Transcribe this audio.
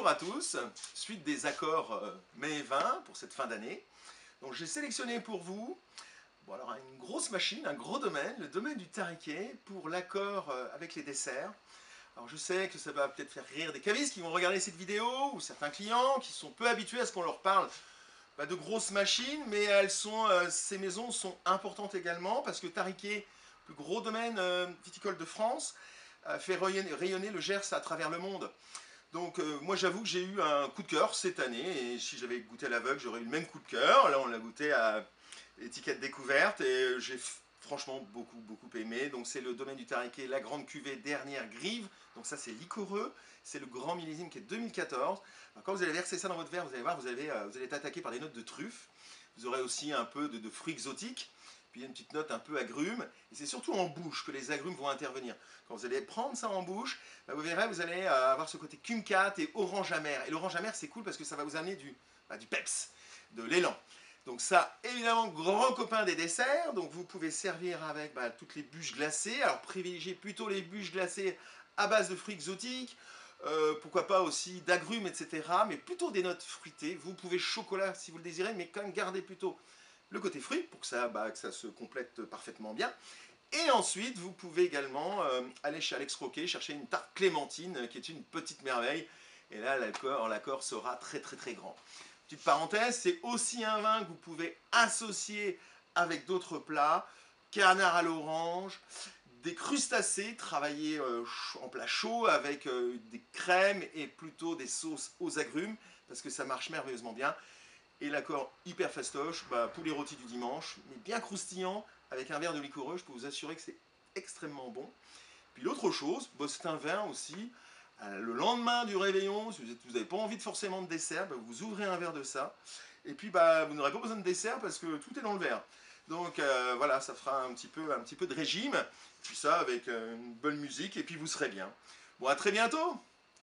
Bonjour à tous, suite des accords mai 20 pour cette fin d'année. Donc j'ai sélectionné pour vous une grosse machine, un gros domaine, le domaine du tariquet pour l'accord avec les desserts. Alors je sais que ça va peut-être faire rire des cavistes qui vont regarder cette vidéo ou certains clients qui sont peu habitués à ce qu'on leur parle de grosses machines, mais ces maisons sont importantes également parce que Tariquet, le plus gros domaine viticole de France, fait rayonner le Gers à travers le monde. Donc moi j'avoue que j'ai eu un coup de cœur cette année, et si j'avais goûté à l'aveugle j'aurais eu le même coup de cœur. Là on l'a goûté à étiquette découverte et j'ai franchement beaucoup aimé. Donc c'est le domaine du Tariquet, la grande cuvée dernière grive, donc ça c'est liquoreux, c'est le grand millésime qui est 2014. Alors, quand vous allez verser ça dans votre verre, vous allez voir, vous allez être attaqué par des notes de truffe, vous aurez aussi un peu de fruits exotiques, puis il y a une petite note un peu agrumes, et c'est surtout en bouche que les agrumes vont intervenir. Quand vous allez prendre ça en bouche, vous verrez, vous allez avoir ce côté kumquat et orange amer. Et l'orange amer, c'est cool parce que ça va vous amener du peps, de l'élan. Donc ça, évidemment, grand copain des desserts. Donc vous pouvez servir avec toutes les bûches glacées. Alors privilégiez plutôt les bûches glacées à base de fruits exotiques. Pourquoi pas aussi d'agrumes, etc. Mais plutôt des notes fruitées. Vous pouvez chocolat si vous le désirez, mais quand même gardez plutôt le côté fruit pour que ça se complète parfaitement bien. Et ensuite, vous pouvez également aller chez Alex Roquet chercher une tarte clémentine qui est une petite merveille. Et là, l'accord sera très grand. Petite parenthèse, c'est aussi un vin que vous pouvez associer avec d'autres plats. Canard à l'orange, des crustacés travaillés en plat chaud avec des crèmes et plutôt des sauces aux agrumes parce que ça marche merveilleusement bien. Et l'accord hyper fastoche, poulet rôti du dimanche, mais bien croustillant, avec un verre de liquoreux, je peux vous assurer que c'est extrêmement bon. Puis l'autre chose, c'est un vin aussi, le lendemain du réveillon, si vous n'avez pas envie forcément de dessert, vous ouvrez un verre de ça, et puis vous n'aurez pas besoin de dessert parce que tout est dans le verre. Donc voilà, ça fera un petit peu de régime, puis ça avec une bonne musique, et puis vous serez bien. Bon, à très bientôt!